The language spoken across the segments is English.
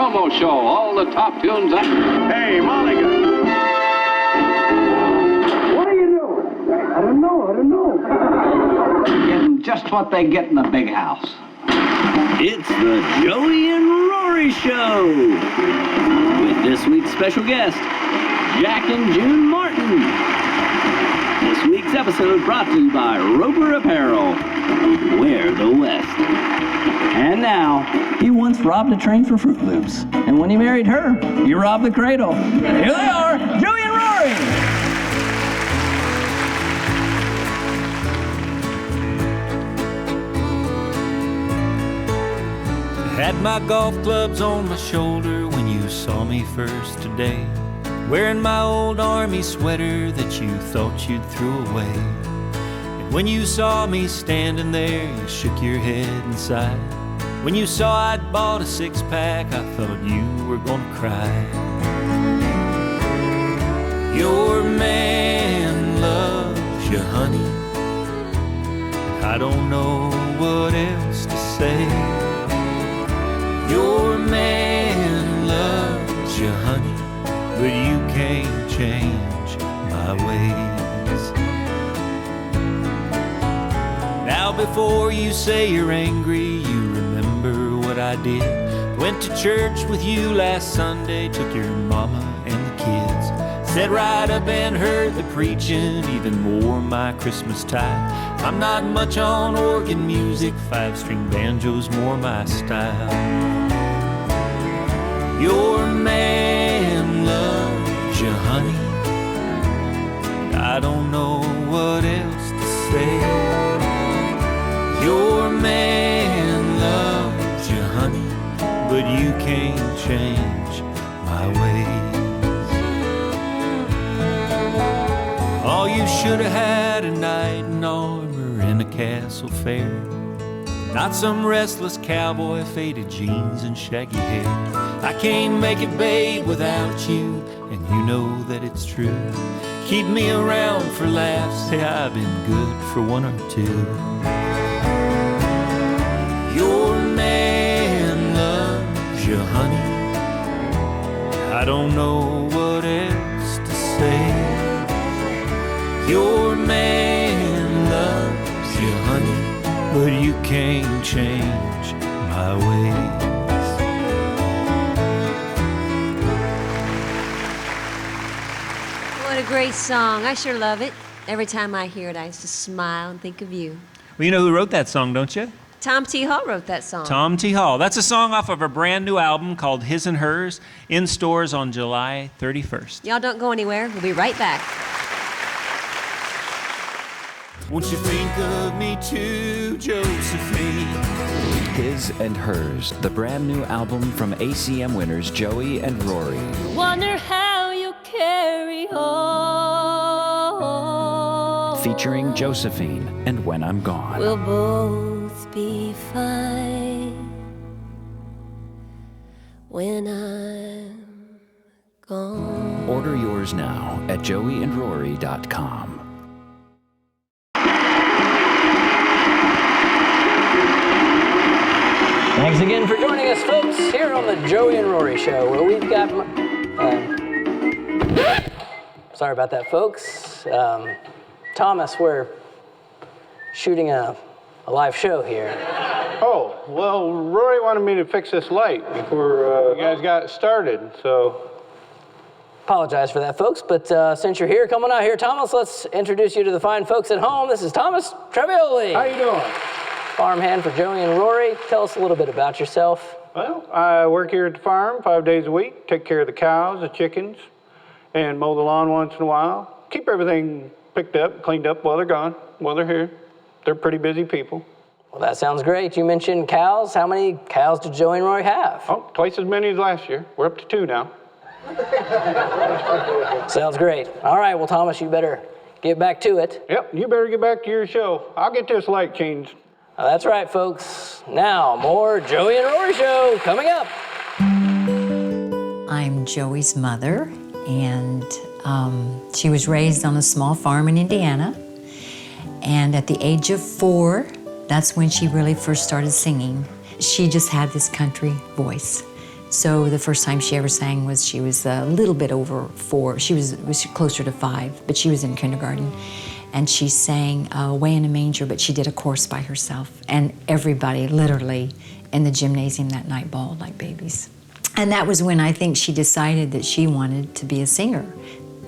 Promo Show. All the top tunes. Hey, Mulligan. What are you doing? I don't know. Getting just what they get in a big house. It's the Joey and Rory Show with this week's special guest, Jack and June Martin. This week's episode brought to you by Roper Apparel. Wear the West. And now, he once robbed a train for Fruit Loops. And when he married her, he robbed the cradle. Here they are, Joey and Rory! Had my golf clubs on my shoulder when you saw me first today, wearing my old army sweater that you thought you'd throw away. And when you saw me standing there, you shook your head and sighed. When you saw I'd bought a six-pack, I thought you were gonna cry. Your man loves you, honey, and I don't know what else to say. Your man loves you, honey, but you can't change my ways. Now before you say you're angry, you remember what I did. Went to church with you last Sunday, took your mama and the kids. Sat right up and heard the preaching, even wore my Christmas tie. I'm not much on organ music, five-string banjo's more my style. Your man loves you, honey, I don't know what else to say. Your man loves you, honey, but you can't change my ways. Oh, you should have had a knight in armor in a castle fair, not some restless cowboy, faded jeans and shaggy hair. I can't make it, babe, without you, and you know that it's true. Keep me around for laughs, hey, I've been good for one or two. Your man loves you, honey, I don't know what else to say. Your man loves you, honey, but you can't change my ways. What a great song. I sure love it. Every time I hear it, I just smile and think of you. Well, you know who wrote that song, don't you? Tom T. Hall wrote that song. Tom T. Hall. That's a song off of a brand new album called His and Hers, in stores on July 31st. Y'all don't go anywhere. We'll be right back. Won't you think of me too, Josephine? His and Hers, the brand new album from ACM winners Joey and Rory. Wonder how you carry on. Featuring Josephine and When I'm Gone. We'll both be fine when I'm gone. Order yours now at joeyandrory.com. Thanks again for joining us, folks, here on the Joey and Rory Show, where we've got... sorry about that, folks. Thomas, we're shooting a live show here. Oh, well, Rory wanted me to fix this light before you guys got started, so... Apologize for that, folks, but since you're here, come on out here, Thomas, let's introduce you to the fine folks at home. This is Thomas Trevioli. How you doing? Farmhand for Joey and Rory. Tell us a little bit about yourself. Well, I work here at the farm 5 days a week, take care of the cows, the chickens, and mow the lawn once in a while. Keep everything picked up, cleaned up while they're gone, while they're here. They're pretty busy people. Well, that sounds great. You mentioned cows. How many cows did Joey and Rory have? Oh, twice as many as last year. We're up to 2 now. Sounds great. All right, well, Thomas, you better get back to it. Yep, you better get back to your show. I'll get this light changed. That's right, folks. Now, more Joey and Rory Show coming up. I'm Joey's mother, and she was raised on a small farm in Indiana. And at the age of 4, that's when she really first started singing. She just had this country voice. So the first time she ever sang was she was a little bit over 4. She was closer to 5, but she was in kindergarten. And she sang Way in a Manger, but she did a chorus by herself. And everybody literally in the gymnasium that night bawled like babies. And that was when I think she decided that she wanted to be a singer.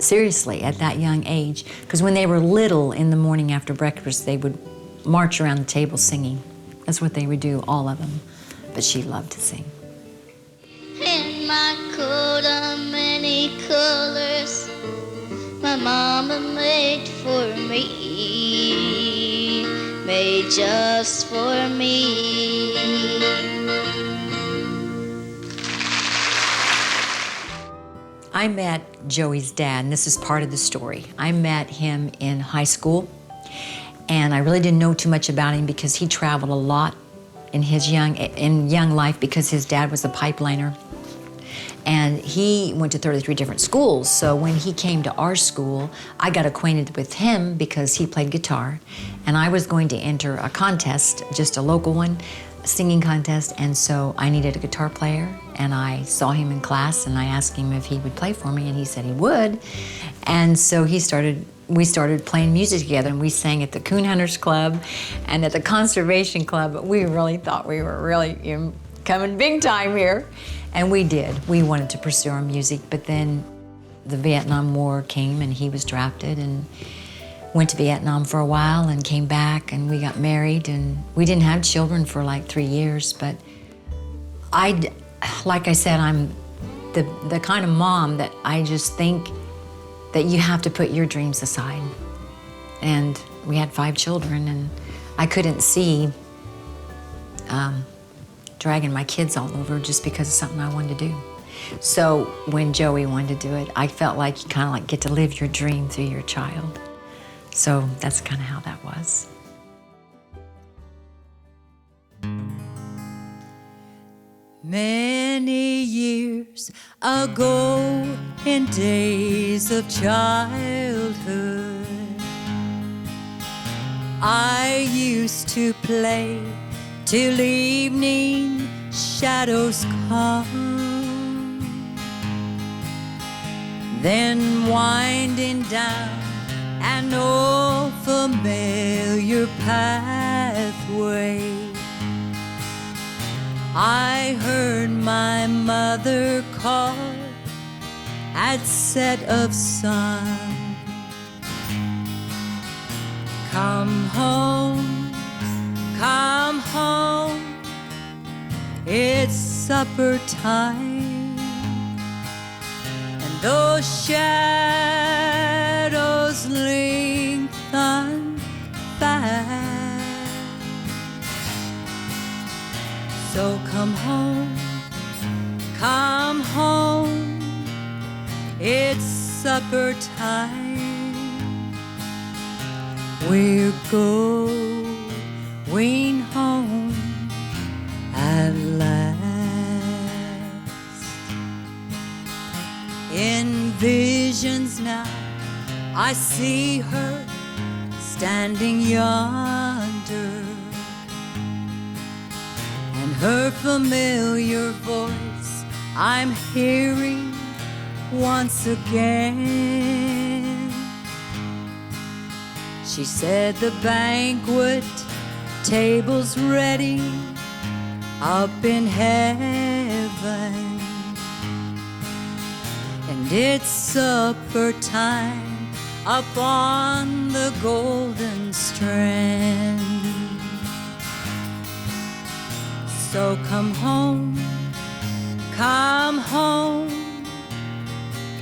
Seriously, at that young age. Because when they were little, in the morning after breakfast, they would march around the table singing. That's what they would do, all of them. But she loved to sing. In my coat of many colors, my mama made for me, made just for me. I met Joey's dad, and this is part of the story. I met him in high school, and I really didn't know too much about him because he traveled a lot in his young life because his dad was a pipeliner. And he went to 33 different schools. So when he came to our school, I got acquainted with him because he played guitar. And I was going to enter a contest, just a local one, a singing contest. And so I needed a guitar player. And I saw him in class and I asked him if he would play for me, and he said he would. And so we started playing music together, and we sang at the Coon Hunters Club and at the Conservation Club. We really thought we were really coming big time here. And we did. We wanted to pursue our music, but then the Vietnam War came and he was drafted and went to Vietnam for a while and came back, and we got married, and we didn't have children for like 3 years, but like I said, I'm the kind of mom that I just think that you have to put your dreams aside. And we had 5 children, and I couldn't see dragging my kids all over just because of something I wanted to do. So when Joey wanted to do it, I felt like you kind of like get to live your dream through your child. So that's kind of how that was. Many years ago, in days of childhood, I used to play till evening shadows come, then winding down an old familiar pathway, I heard my mother call at set of sun. Come home, come home, it's supper time. And those shadows lengthen fast. So come home, it's supper time. We're going home at last. In visions now, I see her standing yonder, and her familiar voice I'm hearing once again. She said the banquet table's ready up in heaven, and it's supper time up on the golden strand. So come home,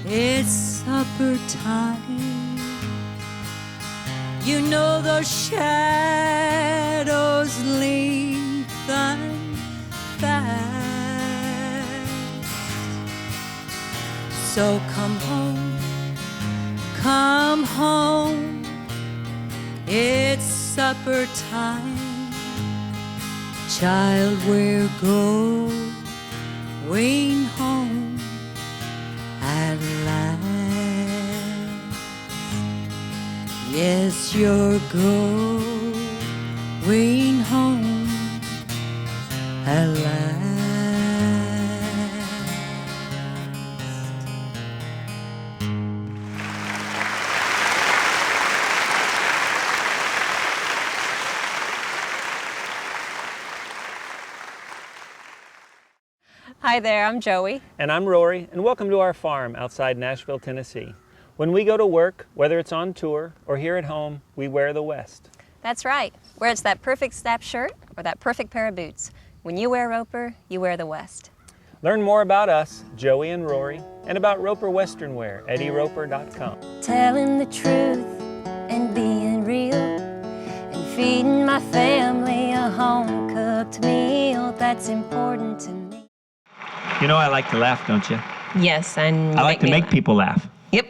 it's supper time. You know those shadows lengthen fast. So come home, it's supper time. Child, we're going home at last. Yes, you're going home at last. Hi there, I'm Joey. And I'm Rory, and welcome to our farm outside Nashville, Tennessee. When we go to work, whether it's on tour or here at home, we wear the West. That's right, where it's that perfect snap shirt or that perfect pair of boots. When you wear Roper, you wear the West. Learn more about us, Joey and Rory, and about Roper Western Wear at eroper.com. Telling the truth and being real and feeding my family a home-cooked meal that's important to me. You know I like to laugh, don't you? Yes, and I like to make people laugh. Yep.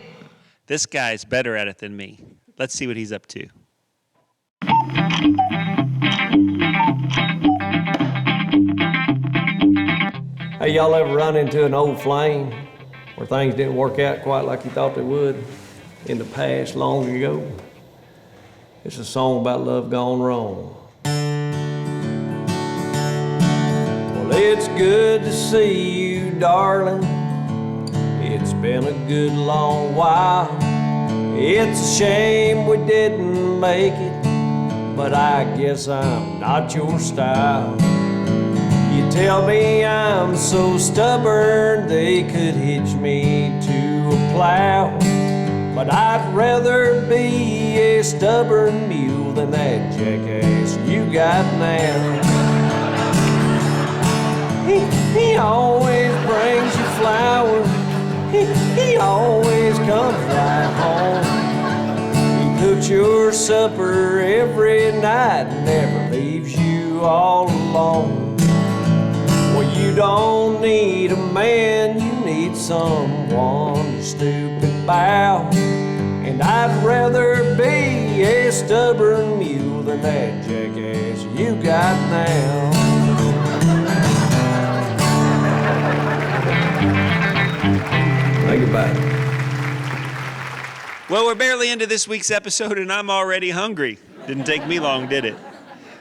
This guy's better at it than me. Let's see what he's up to. Hey, y'all ever run into an old flame where things didn't work out quite like you thought they would in the past, long ago? It's a song about love gone wrong. Well, it's good to see you, darling. It's been a good long while. It's a shame we didn't make it, but I guess I'm not your style. You tell me I'm so stubborn they could hitch me to a plow, but I'd rather be a stubborn mule than that jackass you got now. He always brings you flowers. He always comes right home. He cooks your supper every night and never leaves you all alone. Well, you don't need a man, you need someone to stoop and bow. And I'd rather be a stubborn mule than that jackass you got now. Think about it. Well, we're barely into this week's episode and I'm already hungry. Didn't take me long, did it?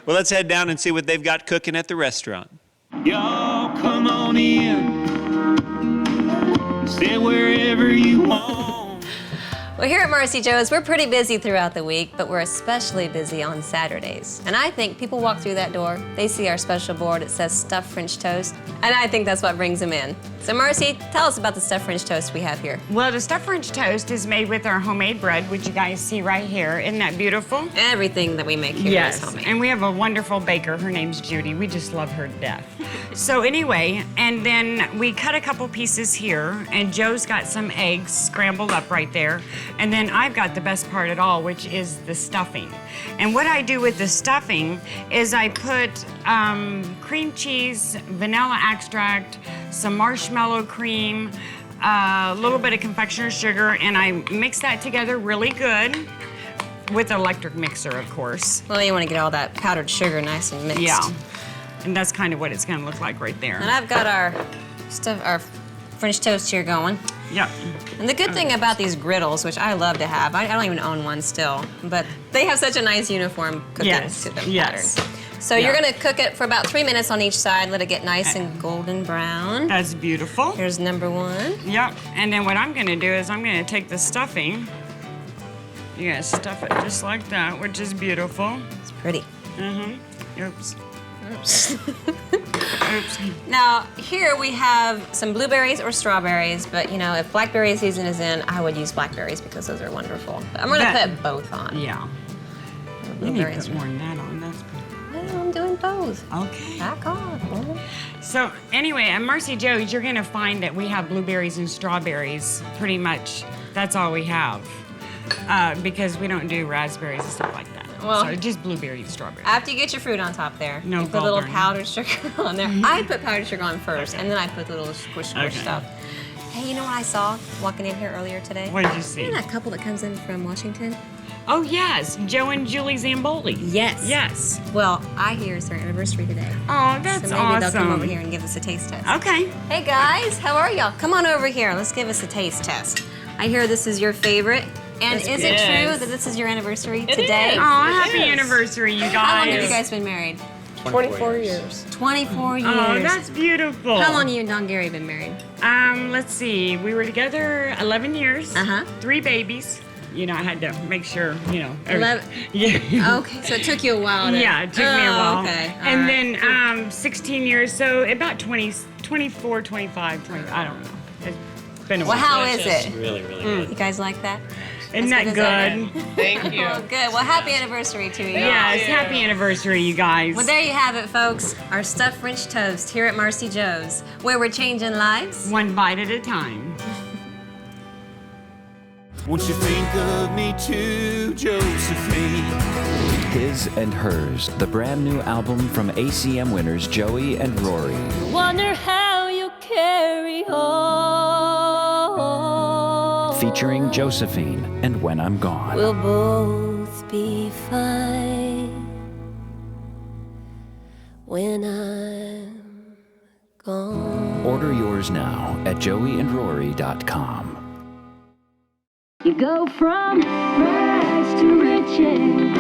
Well, let's head down and see what they've got cooking at the restaurant. Y'all come on in, sit wherever you want. Well, here at Marcy Jo's, we're pretty busy throughout the week, but we're especially busy on Saturdays. And I think people walk through that door, they see our special board, it says stuffed French toast, and I think that's what brings them in. So Marcy, tell us about the stuffed French toast we have here. Well, the stuffed French toast is made with our homemade bread, which you guys see right here. Isn't that beautiful? Everything that we make here is homemade. And we have a wonderful baker. Her name's Judy. We just love her to death. So anyway, and then we cut a couple pieces here, and Joe's got some eggs scrambled up right there. And then I've got the best part at all, which is the stuffing. And what I do with the stuffing is I put cream cheese, vanilla extract, some marshmallow cream, a little bit of confectioner's sugar, and I mix that together really good with an electric mixer, of course. Well, you want to get all that powdered sugar nice and mixed. Yeah, and that's kind of what it's going to look like right there. And I've got our French toast here going. Yeah. And the good thing about these griddles, which I love to have, I don't even own one still, but they have such a nice uniform cooking to them pattern. So you're gonna cook it for about 3 minutes on each side, let it get nice and golden brown. That's beautiful. Here's number one. Yep, and then what I'm gonna do is I'm gonna take the stuffing. You're gonna stuff it just like that, which is beautiful. It's pretty. Mm-hmm. Oops. Oops. Oops. Now, here we have some blueberries or strawberries, but you know, if blackberry season is in, I would use blackberries because those are wonderful. But I'm gonna put both on. Yeah. You need to put more than that on, that's good. Well, I'm doing both. Okay. Back on. So anyway, at Marcy Jo's, you're gonna find that we have blueberries and strawberries, pretty much. That's all we have. Because we don't do raspberries and stuff like that. Well, so just blueberries and strawberries. After you get your fruit on top there, no, you put a little powdered sugar on there. I put powdered sugar on first, and then I put the little squish stuff. Hey, you know what I saw walking in here earlier today? What did you see? You know that couple that comes in from Washington? Oh, yes, Joe and Julie Zamboli. Yes. Yes. Well, I hear it's their anniversary today. Oh, that's so maybe awesome. they'll come over here and give us a taste test. Okay. Hey, guys, how are y'all? Come on over here. Let's give us a taste test. I hear this is your favorite. And is it true that this is your anniversary today? Oh, happy anniversary, you guys. How long have you guys been married? 24 years. 24 years. Oh, that's beautiful. How long have you and Don Gary been married? Let's see. We were together 11 years. 3 babies. You know, I had to make sure, you know. 11? Yeah. Okay, so it took you a while to... Yeah, it took me a while. Okay. And then 16 years, so about 20 24, 25, 20, I don't know. It's been a Well, while. how is it? Really, really good. You guys like that? Isn't that good? Thank you. Oh, good. Well, happy anniversary to you. Yes, happy anniversary, you guys. Well, there you have it, folks. Our stuffed French toast here at Marcy Jo's, where we're changing lives. One bite at a time. Won't you think of me too, Josephine? His and Hers, the brand new album from ACM winners Joey and Rory. Wonder how you carry on. Featuring Josephine and When I'm Gone. We'll both be fine when I'm gone. Order yours now at joeyandrory.com. You go from rags to riches,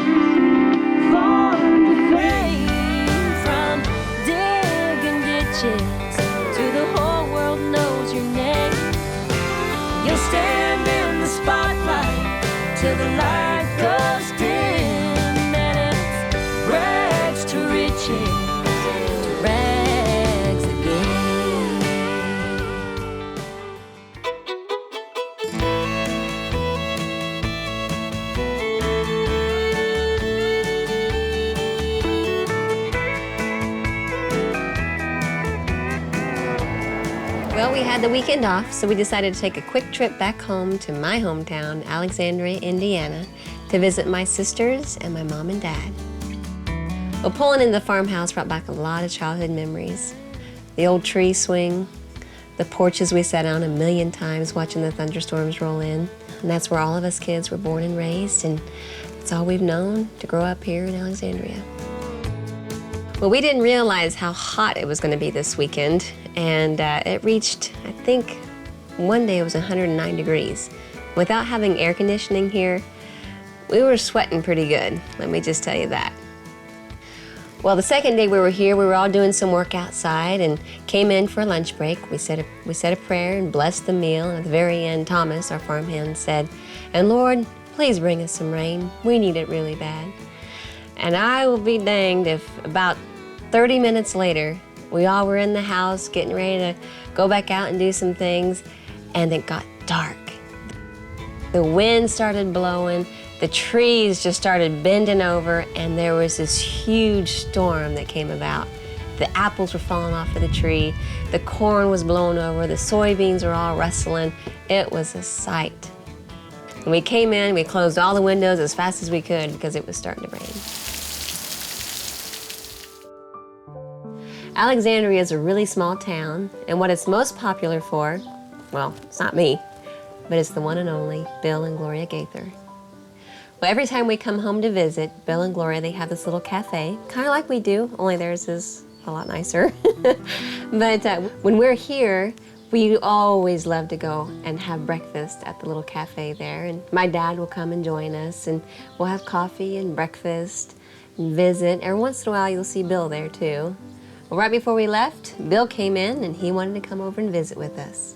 far to fame, from digging ditches to the whole world knows your name. You'll stand in the spotlight till the light goes dim, and it's rags to riches, to rags again. Well, we had the weekend off, so we decided to take a quick trip back home to my hometown, Alexandria, Indiana, to visit my sisters and my mom and dad. Well, pulling in the farmhouse brought back a lot of childhood memories. The old tree swing, the porches we sat on a million times watching the thunderstorms roll in. And that's where all of us kids were born and raised, and it's all we've known to grow up here in Alexandria. Well, we didn't realize how hot it was going to be this weekend, and it reached, I think, one day it was 109 degrees. Without having air conditioning here, we were sweating pretty good, let me just tell you that. Well, the second day we were here, we were all doing some work outside and came in for a lunch break. We said a prayer and blessed the meal, and at the very end, Thomas, our farmhand, said, "And Lord, please bring us some rain. We need it really bad." And I will be danged if about 30 minutes later, we all were in the house getting ready to go back out and do some things, and it got dark. The wind started blowing, the trees just started bending over, and there was this huge storm that came about. The apples were falling off of the tree, the corn was blown over, the soybeans were all rustling. It was a sight. When we came in, we closed all the windows as fast as we could because it was starting to rain. Alexandria is a really small town, and what it's most popular for, well, it's not me, but it's the one and only Bill and Gloria Gaither. Well, every time we come home to visit, Bill and Gloria, they have this little cafe, kind of like we do, only theirs is a lot nicer. But when we're here, we always love to go and have breakfast at the little cafe there, and my dad will come and join us, and we'll have coffee and breakfast and visit. Every once in a while, you'll see Bill there too. Well, right before we left, Bill came in and he wanted to come over and visit with us.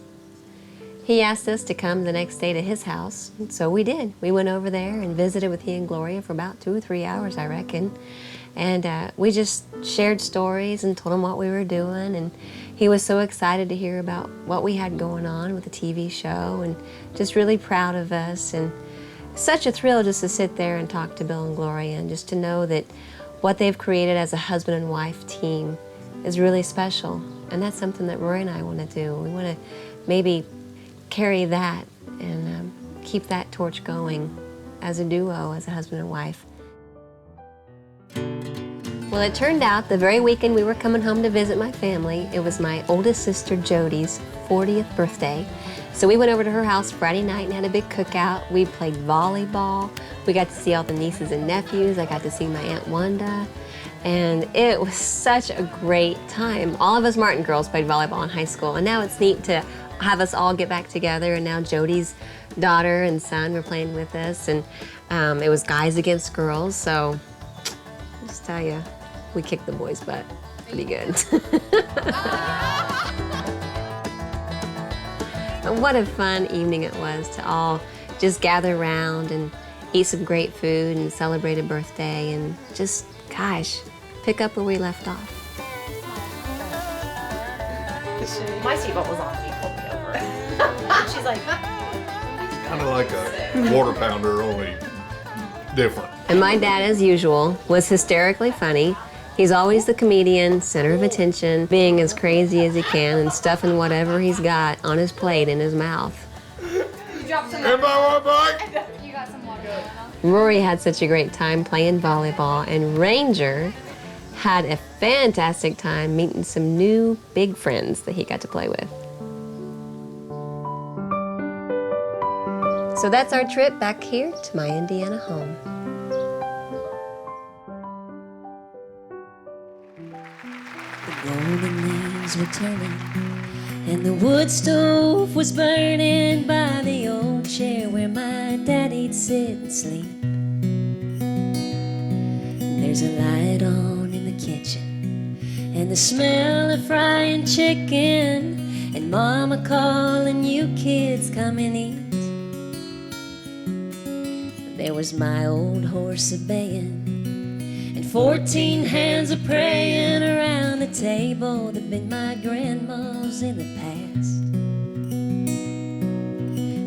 He asked us to come the next day to his house, and so we did. We went over there and visited with he and Gloria for about 2 or 3 hours, I reckon. And we just shared stories and told him what we were doing, and he was so excited to hear about what we had going on with the TV show, and just really proud of us. And such a thrill just to sit there and talk to Bill and Gloria, and just to know that what they've created as a husband and wife team is really special. And that's something that Rory and I want to do. We want to maybe carry that and keep that torch going as a duo, as a husband and wife. Well, it turned out the very weekend we were coming home to visit my family, it was my oldest sister Jody's 40th birthday. So we went over to her house Friday night and had a big cookout. We played volleyball. We got to see all the nieces and nephews. I got to see my Aunt Wanda. And it was such a great time. All of us Martin girls played volleyball in high school, and now it's neat to have us all get back together, and now Jody's daughter and son were playing with us, and it was guys against girls, so I'll just tell you, we kicked the boys' butt pretty good. And what a fun evening it was to all just gather around and eat some great food and celebrate a birthday and just, gosh, pick up where we left off. delicacy. My seatbelt was on when you pulled me over. She's like, Kind of like a quarter pounder, only different. And my dad, as usual, was hysterically funny. He's always the comedian, center of attention, being as crazy as he can and stuffing whatever he's got on his plate in his mouth. you dropped some Anybody want a bite? You got some water. Rory had such a great time playing volleyball, and Ranger had a fantastic time meeting some new big friends that he got to play with. So that's our trip back here to my Indiana home. The golden leaves were turning, and the wood stove was burning by the old chair where my daddy'd sit and sleep. And there's a light on in the kitchen, and the smell of frying chicken, and Mama calling you kids come and eat. There was my old horse a-baying, and 14 hands a-praying around the table that been my grandma's in the past.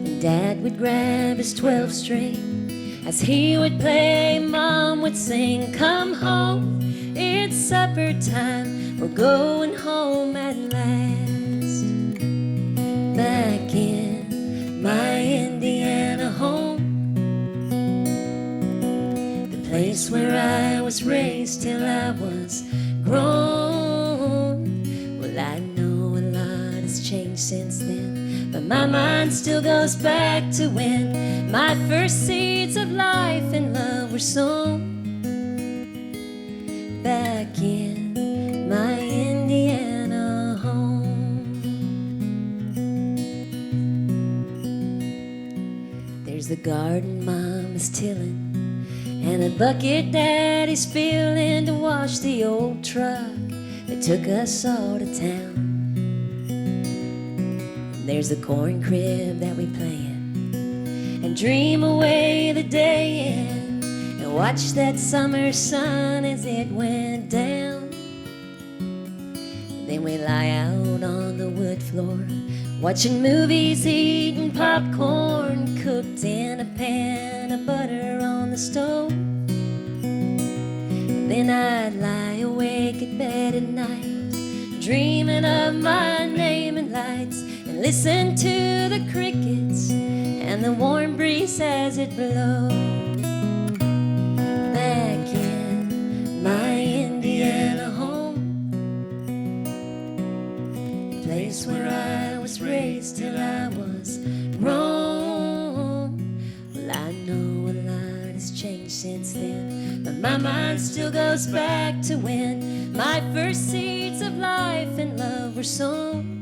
And Dad would grab his 12-string as he would play. Mom would sing, "Come home, it's supper time, we're going home at last." Back in my Indiana home, place where I was raised till I was grown. Well, I know a lot has changed since then, but my mind still goes back to when my first seeds of life and love were sown. Back in my Indiana home. There's the garden Mama's tilling, and a bucket Daddy's filling to wash the old truck that took us all to town. And there's the corn crib that we play in and dream away the day in, and watch that summer sun as it went down. And then we lie out on the wood floor, watching movies, eating popcorn, cooked in a pan of butter on the stove. Then I'd lie awake at bed at night, dreaming of my name in lights, and listen to the crickets and the warm breeze as it blows. Back in my Indiana home, the place where I was raised till I was grown. Well, I know a lot has changed since then, but my mind still goes back to when my first seeds of life and love were sown.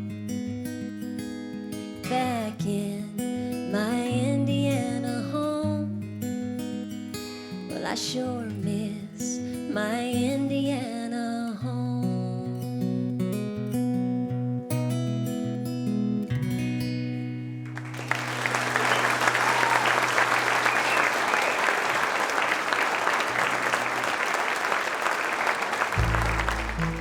Back in my Indiana home. Well, I sure miss my Indiana home.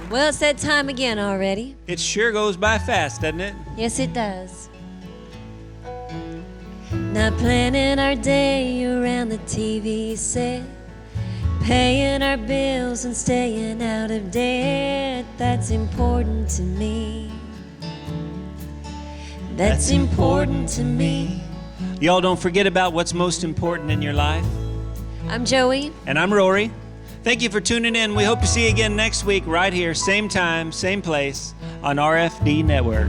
Well, it's that time again already. It sure goes by fast, doesn't it? Yes, it does. Now planning our day around the TV set, paying our bills and staying out of debt. That's important to me. That's important to me. Y'all don't forget about what's most important in your life. I'm Joey. And I'm Rory. Thank you for tuning in. We hope to see you again next week right here, same time, same place on RFD Network.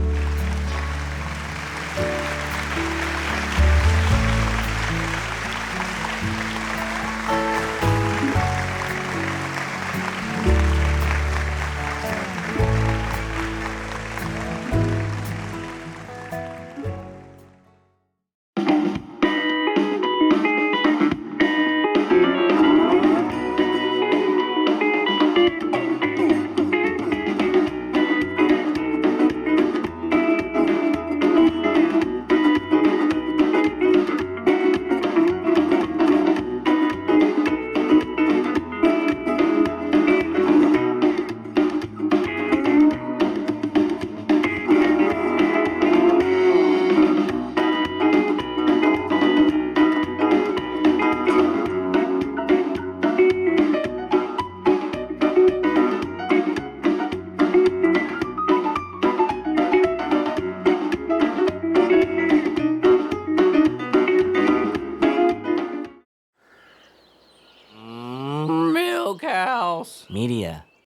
Media.